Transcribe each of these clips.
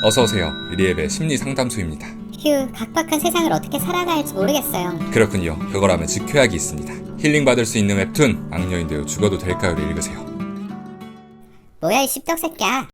어서오세요. 리앱의 심리상담소입니다. 휴, 각박한 세상을 어떻게 살아가야 할지 모르겠어요. 그렇군요. 그거라면 지켜야기 있습니다. 힐링받을 수 있는 웹툰 악녀인데요 죽어도 될까요를 읽으세요. 뭐야 이 씹덕새끼야.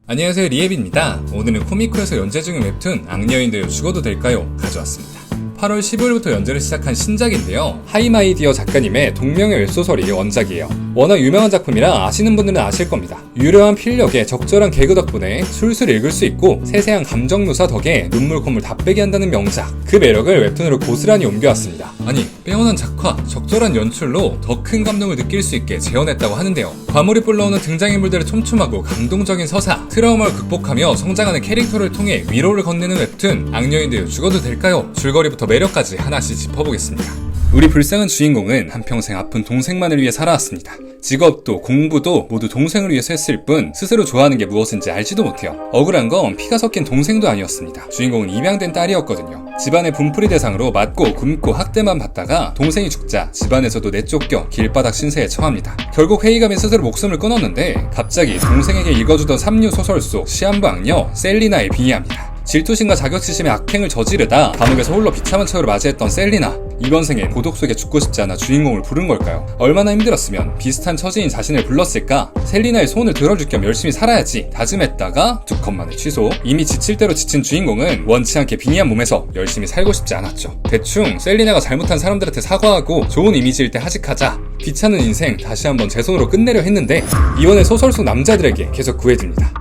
안녕하세요, 리앱입니다. 오늘은 코미코에서 연재 중인 웹툰 악녀인데요 죽어도 될까요 가져왔습니다. 8월 15일부터 연재를 시작한 신작인데요. 하이마이디어 작가님의 동명의 웹소설이 원작이에요. 워낙 유명한 작품이라 아시는 분들은 아실 겁니다. 유려한 필력에 적절한 개그 덕분에 술술 읽을 수 있고 세세한 감정 묘사 덕에 눈물 콧물 다 빼게 한다는 명작. 그 매력을 웹툰으로 고스란히 옮겨왔습니다. 아니, 빼어난 작화, 적절한 연출로 더 큰 감동을 느낄 수 있게 재현했다고 하는데요. 과몰입 불러오는 등장인물들의 촘촘하고 감동적인 서사, 트라우마를 극복하며 성장하는 캐릭터를 통해 위로를 건네는 웹툰 악녀인데요 죽어도 될까요? 줄거리부터 매력까지 하나씩 짚어보겠습니다. 우리 불쌍한 주인공은 한평생 아픈 동생만을 위해 살아왔습니다. 직업도 공부도 모두 동생을 위해서 했을 뿐 스스로 좋아하는 게 무엇인지 알지도 못해요. 억울한 건 피가 섞인 동생도 아니었습니다. 주인공은 입양된 딸이었거든요. 집안의 분풀이 대상으로 맞고 굶고 학대만 받다가 동생이 죽자 집안에서도 내쫓겨 길바닥 신세에 처합니다. 결국 회의감에 스스로 목숨을 끊었는데 갑자기 동생에게 읽어주던 삼류 소설 속 시한부 악녀 셀리나에 빙의합니다. 질투심과 자격지심의 악행을 저지르다 감옥에서 홀로 비참한 처우를 맞이했던 셀리나. 이번 생엔 고독 속에 죽고 싶지 않아 주인공을 부른 걸까요? 얼마나 힘들었으면 비슷한 처지인 자신을 불렀을까? 셀리나의 소원을 들어줄 겸 열심히 살아야지 다짐했다가 두 컷만에 취소. 이미 지칠 대로 지친 주인공은 원치 않게 빙의한 몸에서 열심히 살고 싶지 않았죠. 대충 셀리나가 잘못한 사람들한테 사과하고 좋은 이미지일 때 하직하자 귀찮은 인생 다시 한번 제 손으로 끝내려 했는데 이번에 소설 속 남자들에게 계속 구해집니다.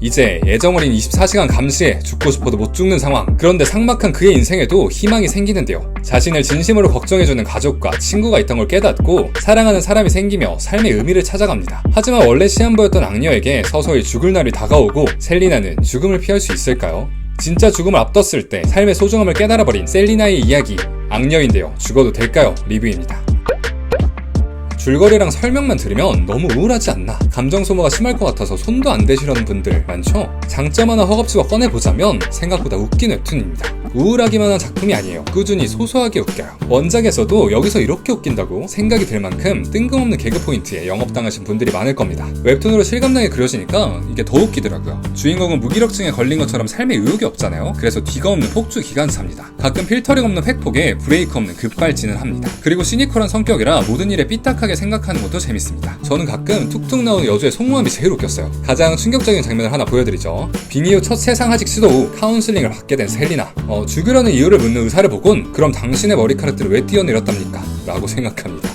이제 애정어린 24시간 감시에 죽고 싶어도 못 죽는 상황. 그런데 삭막한 그의 인생에도 희망이 생기는데요. 자신을 진심으로 걱정해주는 가족과 친구가 있던 걸 깨닫고 사랑하는 사람이 생기며 삶의 의미를 찾아갑니다. 하지만 원래 시한부였던 악녀에게 서서히 죽을 날이 다가오고 셀리나는 죽음을 피할 수 있을까요? 진짜 죽음을 앞뒀을 때 삶의 소중함을 깨달아버린 셀리나의 이야기 악녀인데요 죽어도 될까요? 리뷰입니다. 줄거리랑 설명만 들으면 너무 우울하지 않나? 감정 소모가 심할 것 같아서 손도 안 대시려는 분들 많죠? 장점 하나 허겁지겁 꺼내보자면 생각보다 웃긴 웹툰입니다. 우울하기만 한 작품이 아니에요. 꾸준히 소소하게 웃겨요. 원작에서도 여기서 이렇게 웃긴다고 생각이 들 만큼 뜬금없는 개그 포인트에 영업당하신 분들이 많을 겁니다. 웹툰으로 실감나게 그려지니까 이게 더 웃기더라고요. 주인공은 무기력증에 걸린 것처럼 삶에 의욕이 없잖아요. 그래서 뒤가 없는 폭주 기관사입니다. 가끔 필터링 없는 획폭에 브레이크 없는 급발진을 합니다. 그리고 시니컬한 성격이라 모든 일에 삐딱하게 생각하는 것도 재밌습니다. 저는 가끔 툭툭 나오는 여주의 속마음이 제일 웃겼어요. 가장 충격적인 장면을 하나 보여드리죠. 빙의 후 첫 세상 하직 시도 후 카운슬링을 받게 된 셀리나. 죽으려는 이유를 묻는 의사를 보곤 그럼 당신의 머리카락들을 왜 띄어내렸답니까? 라고 생각합니다.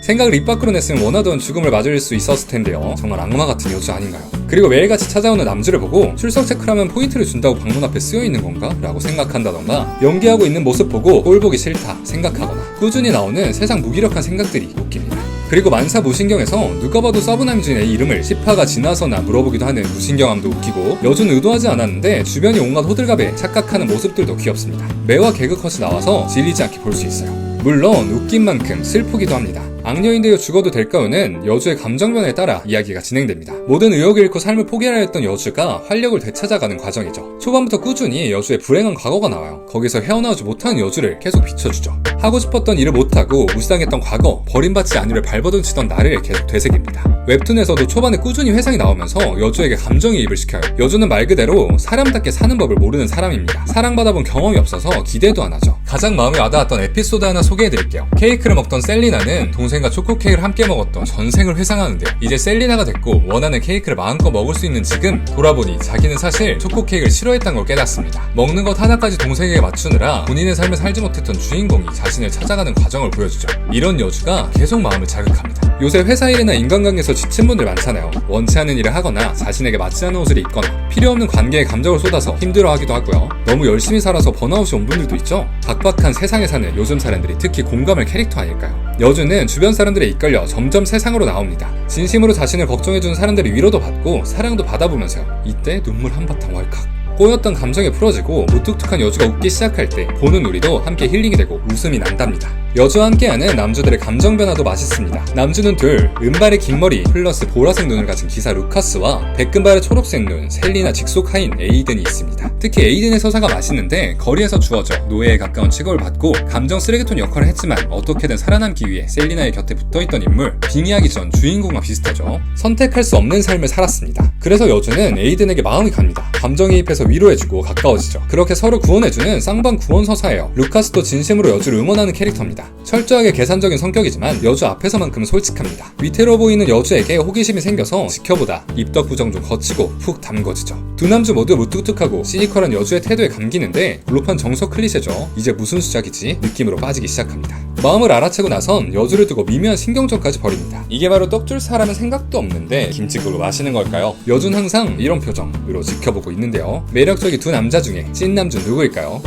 생각을 입 밖으로 냈으면 원하던 죽음을 맞을 수 있었을 텐데요. 정말 악마 같은 여주 아닌가요? 그리고 매일같이 찾아오는 남주를 보고 출석 체크를 하면 포인트를 준다고 방문 앞에 쓰여있는 건가? 라고 생각한다던가 연기하고 있는 모습 보고 꼴 보기 싫다 생각하거나 꾸준히 나오는 세상 무기력한 생각들이 웃깁니다. 그리고 만사 무신경에서 누가 봐도 서브남주인의 이름을 10화가 지나서나 물어보기도 하는 무신경함도 웃기고 여주는 의도하지 않았는데 주변이 온갖 호들갑에 착각하는 모습들도 귀엽습니다. 매화 개그컷이 나와서 질리지 않게 볼 수 있어요. 물론 웃긴 만큼 슬프기도 합니다. 악녀인데요 죽어도 될까요는 여주의 감정 변화에 따라 이야기가 진행됩니다. 모든 의욕을 잃고 삶을 포기하려 했던 여주가 활력을 되찾아가는 과정이죠. 초반부터 꾸준히 여주의 불행한 과거가 나와요. 거기서 헤어나오지 못하는 여주를 계속 비춰주죠. 하고 싶었던 일을 못하고 무시당했던 과거, 버림받지 않으려 발버둥치던 나를 계속 되새깁니다. 웹툰에서도 초반에 꾸준히 회상이 나오면서 여주에게 감정이입을 시켜요. 여주는 말 그대로 사람답게 사는 법을 모르는 사람입니다. 사랑받아본 경험이 없어서 기대도 안 하죠. 가장 마음에 와닿았던 에피소드 하나 소개해드릴게요. 케이크를 먹던 셀리나는 동생과 초코 케이크를 함께 먹었던 전생을 회상하는데요. 이제 셀리나가 됐고 원하는 케이크를 마음껏 먹을 수 있는 지금 돌아보니 자기는 사실 초코 케이크를 싫어했던 걸 깨닫습니다. 먹는 것 하나까지 동생에게 맞추느라 본인의 삶을 살지 못했던 주인공이 자신을 찾아가는 과정을 보여주죠. 이런 여주가 계속 마음을 자극합니다. 요새 회사 일이나 인간관계에서 지친 분들 많잖아요. 원치 않는 일을 하거나 자신에게 맞지 않는 옷을 입거나 필요 없는 관계에 감정을 쏟아서 힘들어하기도 하고요. 너무 열심히 살아서 번아웃이 온 분들도 있죠. 각박한 세상에 사는 요즘 사람들이 특히 공감할 캐릭터 아닐까요? 여주는 주변 사람들에 이끌려 점점 세상으로 나옵니다. 진심으로 자신을 걱정해주는 사람들의 위로도 받고 사랑도 받아보면서요. 이때 눈물 한바탕 왈칵. 꼬였던 감정이 풀어지고 무뚝뚝한 여주가 웃기 시작할 때 보는 우리도 함께 힐링이 되고 웃음이 난답니다. 여주와 함께하는 남주들의 감정 변화도 맛있습니다. 남주는 둘, 은발의 긴 머리 플러스 보라색 눈을 가진 기사 루카스와 백금발의 초록색 눈 셀리나 직속하인 에이든이 있습니다. 특히 에이든의 서사가 맛있는데 거리에서 주어져 노예에 가까운 취급을 받고 감정 쓰레기통 역할을 했지만 어떻게든 살아남기 위해 셀리나의 곁에 붙어있던 인물 빙의하기 전 주인공과 비슷하죠. 선택할 수 없는 삶을 살았습니다. 그래서 여주는 에이든에게 마음이 갑니다. 감정이입해서 위로해주고 가까워지죠. 그렇게 서로 구원해주는 쌍방 구원 서사예요. 루카스도 진심으로 여주를 응원하는 캐릭터입니다. 철저하게 계산적인 성격이지만 여주 앞에서만큼은 솔직합니다. 위태로워 보이는 여주에게 호기심이 생겨서 지켜보다 입덕 부정 좀 거치고 푹 담궈지죠. 두 남주 모두 무뚝뚝하고 시니컬한 여주의 태도에 감기는데 블루판 정석 클리셰죠. 이제 무슨 수작이지? 느낌으로 빠지기 시작합니다. 마음을 알아채고 나선 여주를 두고 미묘한 신경전까지 벌입니다. 이게 바로 떡줄 사람은 생각도 없는데 김치국으로 마시는 걸까요? 여준 항상 이런 표정으로 지켜보고 있는데요. 매력적인 두 남자 중에 찐남준 누구일까요?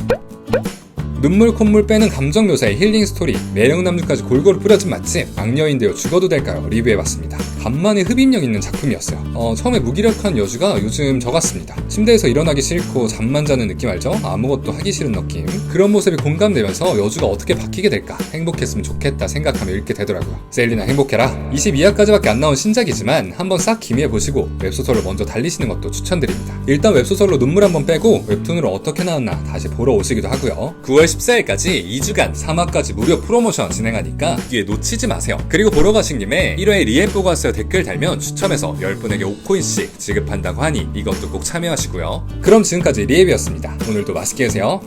눈물 콧물 빼는 감정 묘사의 힐링 스토리, 매력 남주까지 골고루 뿌려진 맛집, 악녀인데요 죽어도 될까요? 리뷰해봤습니다. 간만에 흡입력 있는 작품이었어요. 처음에 무기력한 여주가 요즘 저 같습니다. 침대에서 일어나기 싫고 잠만 자는 느낌 알죠? 아무것도 하기 싫은 느낌. 그런 모습이 공감되면서 여주가 어떻게 바뀌게 될까? 행복했으면 좋겠다 생각하며 읽게 되더라고요. 셀리나 행복해라. 22화까지밖에 안 나온 신작이지만 한번 싹 기미해보시고 웹소설을 먼저 달리시는 것도 추천드립니다. 일단 웹소설로 눈물 한번 빼고 웹툰으로 어떻게 나왔나 다시 보러 오시기도 하고요. 9월 14일까지 2주간 3화까지 무료 프로모션 진행하니까 기회 놓치지 마세요. 그리고 보러 가신 김에 1회 리앱 보고 왔어요 댓글 달면 추첨해서 10분에게 5코인씩 지급한다고 하니 이것도 꼭 참여하시고요. 그럼 지금까지 리앱이었습니다. 오늘도 맛있게 드세요.